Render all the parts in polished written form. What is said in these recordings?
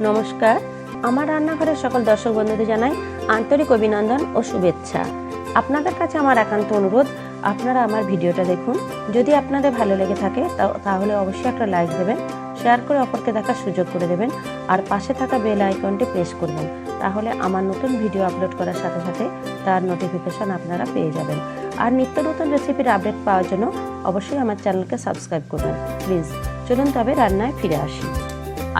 নমস্কার, আমার রান্নাঘরের সকল দর্শক বন্ধুদের জানাই আন্তরিক অভিনন্দন ও শুভেচ্ছা। আপনাদের কাছে আমার একান্ত অনুরোধ, আপনারা আমার ভিডিওটা দেখুন। যদি আপনাদের ভালো লেগে থাকে তাহলে অবশ্যই একটা লাইক দেবেন, শেয়ার করে অপরকে দেখার সুযোগ করে দেবেন, আর পাশে থাকা বেল আইকনটি প্রেস করবেন। তাহলে আমার নতুন ভিডিও আপলোড করার সাথে সাথে তার নোটিফিকেশন আপনারা পেয়ে যাবেন। আর নিত্য নতুন রেসিপির আপডেট পাওয়ার জন্য অবশ্যই আমার চ্যানেলকে সাবস্ক্রাইব করবেন প্লিজ। চলুন তবে রান্নায় ফিরে আসি।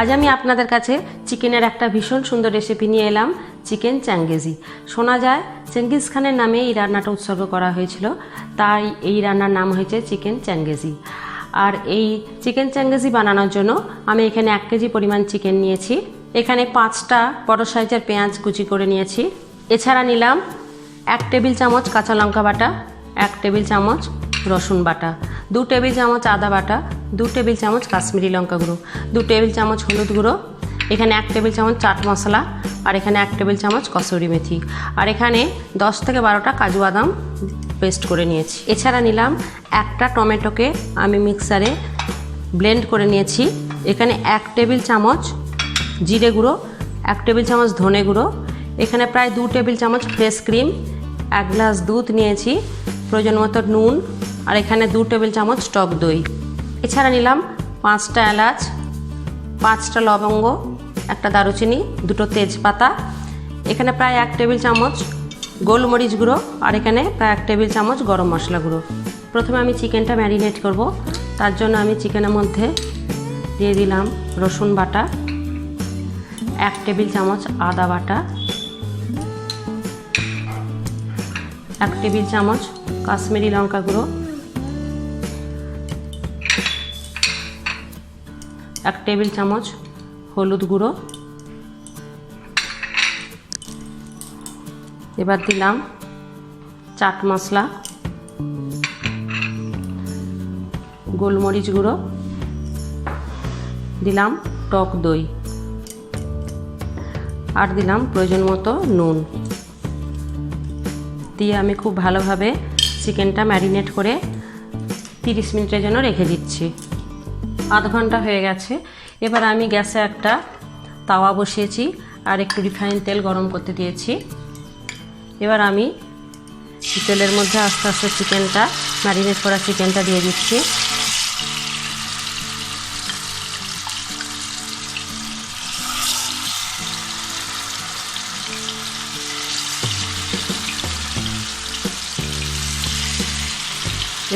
আজ আমি আপনাদের কাছে চিকেনের একটা ভীষণ সুন্দর রেসিপি নিয়ে এলাম, চিকেন চ্যাঙ্গেজি। শোনা যায় চেঙ্গিজ খানের নামে এই রান্নাটা উৎসর্গ করা হয়েছিল, তাই এই রান্নার নাম হয়েছে চিকেন চ্যাঙ্গেজি। আর এই চিকেন চ্যাঙ্গেজি বানানোর জন্য আমি এখানে 1 কেজি পরিমাণ চিকেন নিয়েছি। এখানে 5টা বড় সাইজের পেঁয়াজ কুচি করে নিয়েছি। এছাড়া নিলাম 1 টেবিল চামচ কাঁচা লঙ্কা বাটা, 1 টেবিল চামচ রসুন বাটা, 2 টেবিল চামচ আদা বাটা, 2 টেবিল চামচ কাশ্মীরি লঙ্কা গুঁড়ো, 2 টেবিল চামচ হলুদ গুঁড়ো, এখানে 1 টেবিল চামচ চাট মশলা, আর এখানে 1 টেবিল চামচ কাসুরি মেথি, আর এখানে 10 থেকে 12টা কাজু বাদাম পেস্ট করে নিয়েছি। এছাড়া নিলাম একটা টমেটোকে আমি মিক্সারে ব্লেন্ড করে নিয়েছি। এখানে 1 টেবিল চামচ জিরে গুঁড়ো, 1 টেবিল চামচ ধনে গুঁড়ো, এখানে প্রায় 2 টেবিল চামচ ফ্রেশ ক্রিম, 1 গ্লাস দুধ নিয়েছি, প্রয়োজন মতো নুন, আর এখানে 2 টেবিল চামচ টক দই। এছাড়া নিলাম 5টা এলাচ, 5টা লবঙ্গ, একটা দারুচিনি, 2টো তেজপাতা, এখানে প্রায় 1 টেবিল চামচ গোলমরিচ গুঁড়ো, আর এখানে প্রায় 1 টেবিল চামচ গরম মশলা গুঁড়ো। প্রথমে আমি চিকেনটা ম্যারিনেট করব, তার জন্য আমি চিকেনের মধ্যে দিয়ে দিলাম রসুন বাটা, 1 টেবিল চামচ আদা বাটা, 1 টেবিল চামচ কাশ্মীরি লঙ্কা গুঁড়ো, 1 টেবিল চামচ হলুদ গুঁড়ো, এবার দিলাম চাট মশলা, গোলমরিচ গুঁড়ো, দিলাম টক দই, আর দিলাম প্রয়োজন মতো নুন দিয়ে আমি খুব ভালোভাবে চিকেনটা ম্যারিনেট করে 30 মিনিটের জন্য রেখে দিচ্ছি। আধ ঘন্টা হয়ে গেছে। এবার আমি গ্যাসে একটা তাওয়া বসিয়েছি আর একটু রিফাইন তেল গরম করতে দিয়েছি। এবার আমি তেলের মধ্যে আস্তে আস্তে চিকেনটা, ম্যারিনেট করা চিকেনটা দিয়ে দিচ্ছি।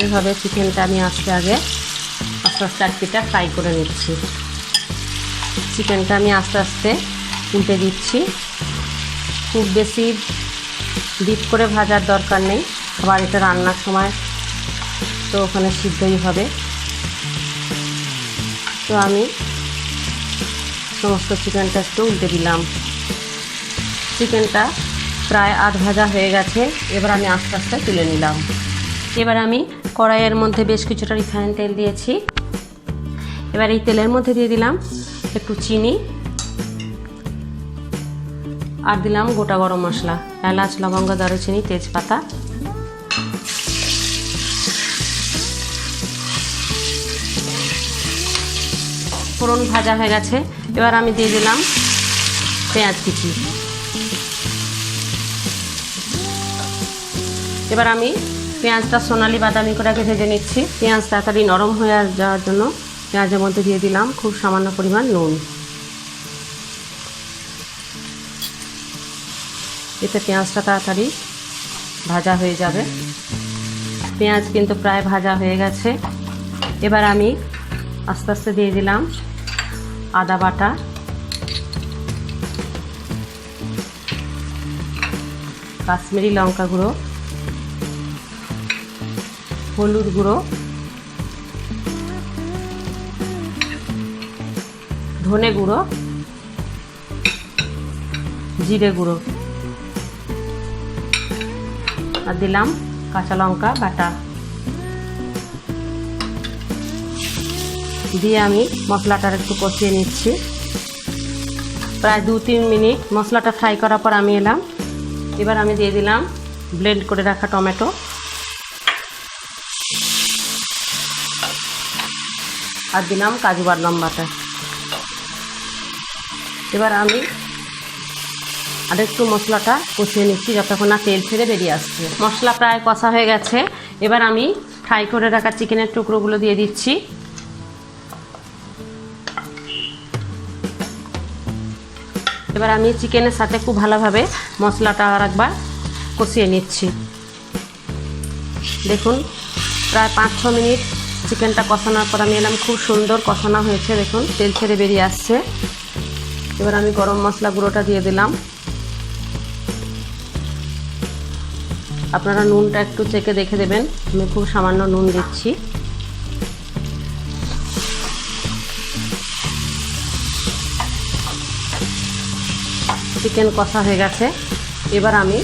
এইভাবে চিকেনটা আমি আস্তে আস্তে এক পিঠটা ফ্রাই করে নিচ্ছি। চিকেনটা আমি আস্তে আস্তে উল্টে দিচ্ছি। খুব বেশি ডিপ করে ভাজার দরকার নেই, আবার এটা রান্নার সময় তো ওখানে সিদ্ধই হবে। তো আমি সমস্ত চিকেনটা একটু উল্টে দিলাম। চিকেনটা প্রায় আধ ভাজা হয়ে গেছে। এবার আমি আস্তে আস্তে তুলে নিলাম। এবার আমি কড়াইয়ের মধ্যে বেশ কিছুটা রিফাইন তেল দিয়েছি। এবার এই তেলের মধ্যে দিয়ে দিলাম একটু চিনি, আর দিলাম গোটা গরম মশলা, এলাচ, লবঙ্গ, দারুচিনি, তেজপাতা। ফোড়ন ভাজা হয়ে গেছে। এবার আমি দিয়ে দিলাম পেঁয়াজ কুচি। এবার আমি পেঁয়াজটা সোনালি বাদামি করে আগে ভেজে নিচ্ছি। পেঁয়াজ তাড়াতাড়ি নরম হয়ে যাওয়ার জন্য পেঁয়াজের মধ্যে দিয়ে দিলাম খুব সামান্য পরিমাণ নুন। এতে পেঁয়াজটা তাড়াতাড়ি ভাজা হয়ে যাবে। পেঁয়াজ কিন্তু প্রায় ভাজা হয়ে গেছে। এবার আমি আস্তে আস্তে দিয়ে দিলাম আদা বাটা, কাশ্মীরি লঙ্কা গুঁড়ো, হলুদ গুঁড়ো, ধনে গুঁড়ো, জিরে গুঁড়ো, আর দিলাম কাঁচা লঙ্কা বাটা। দিয়ে আমি মশলাটার একটু কষিয়ে নিচ্ছি। প্রায় 2-3 মিনিট মশলাটা ফ্রাই করার পর আমি এলাম। এবার আমি দিয়ে দিলাম ব্লেন্ড করে রাখা টমেটো, আর দিলাম কাজু বাদাম বাটা। এবার আমি আরেকটু মশলাটা কষিয়ে নিচ্ছি যতক্ষণ না তেল ছেড়ে বেরিয়ে আসছে। মশলা প্রায় কষা হয়ে গেছে। এবার আমি ফ্রাই করে রাখা চিকেনের টুকরোগুলো দিয়ে দিচ্ছি। এবার আমি চিকেনের সাথে খুব ভালোভাবে মশলাটা আর একবার কষিয়ে নিচ্ছি। দেখুন প্রায় 5-6 মিনিট চিকেনটা কষানোর পর আমি এলাম, খুব সুন্দর কষানো হয়েছে। দেখুন তেল ছেড়ে বেরিয়ে আসছে। এবার আমি গরম মশলা গুঁড়োটা দিয়ে দিলাম। আপনারা নুনটা একটু চেখে দেখে দেবেন, আমি খুব সামান্য নুন দিচ্ছি। চিকেন কষা হয়ে গেছে। এবার আমি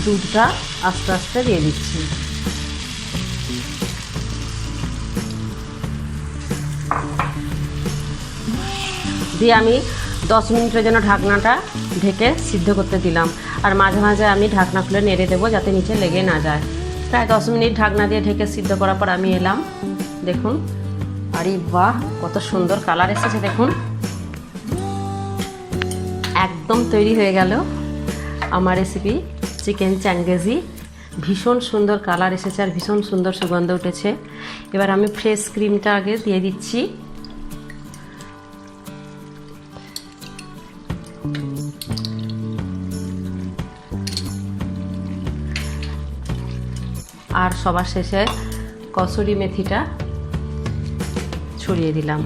দুধটা আস্তে আস্তে দিয়ে দিচ্ছি। দিয়ে আমি 10 মিনিটের জন্য ঢাকনাটা ঢেকে সিদ্ধ করতে দিলাম। আর মাঝে মাঝে আমি ঢাকনা খুলে নেড়ে দেবো যাতে নিচে লেগে না যায়। প্রায় 10 মিনিট ঢাকনা দিয়ে ঢেকে সিদ্ধ করার পর আমি এলাম। দেখুন, আরে বাহ, কত সুন্দর কালার এসেছে। দেখুন একদম তৈরি হয়ে গেল আমার রেসিপি চিকেন চ্যাঙ্গেজি। ভীষণ সুন্দর কালার এসেছে আর ভীষণ সুন্দর সুগন্ধ উঠেছে। এবার আমি ফ্রেশ ক্রিমটা আগে দিয়ে দিচ্ছি। আর সবার শেষে কসুরি মেথিটা ছড়িয়ে দিলাম।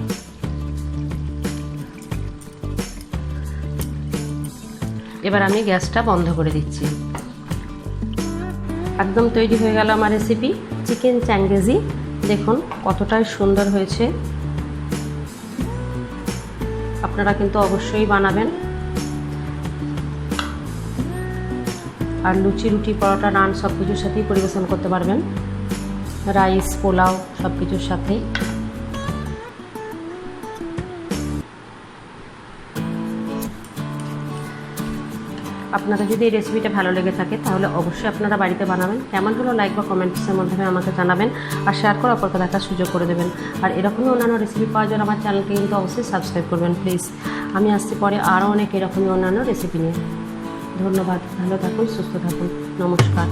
এবার আমি গ্যাসটা বন্ধ করে দিচ্ছি। একদম তৈরি হয়ে গেল আমার রেসিপি চিকেন চ্যাঙ্গেজি। দেখুন কতটাই সুন্দর হয়েছে। আপনারা কিন্তু অবশ্যই বানাবেন। আর লুচি, রুটি, পরোটা, নান সব কিছুর সাথেই পরিবেশন করতে পারবেন। রাইস, পোলাও সব কিছুর সাথেই। আপনাদের যদি এই রেসিপিটা ভালো লেগে থাকে তাহলে অবশ্যই আপনারা বাড়িতে বানাবেন। কেমন হলো লাইক বা কমেন্টসের মাধ্যমে আমাকে জানাবেন আর শেয়ার করে অপরকে দেখার সুযোগ করে দেবেন। আর এরকমই অন্যান্য রেসিপি পাওয়ার জন্য আমার চ্যানেলকে কিন্তু অবশ্যই সাবস্ক্রাইব করবেন প্লিজ। আমি আসছি পরে আরও অনেক এরকমই অন্যান্য রেসিপি নিয়ে। ধন্যবাদ। ভালো থাকুন, সুস্থ থাকুন। নমস্কার।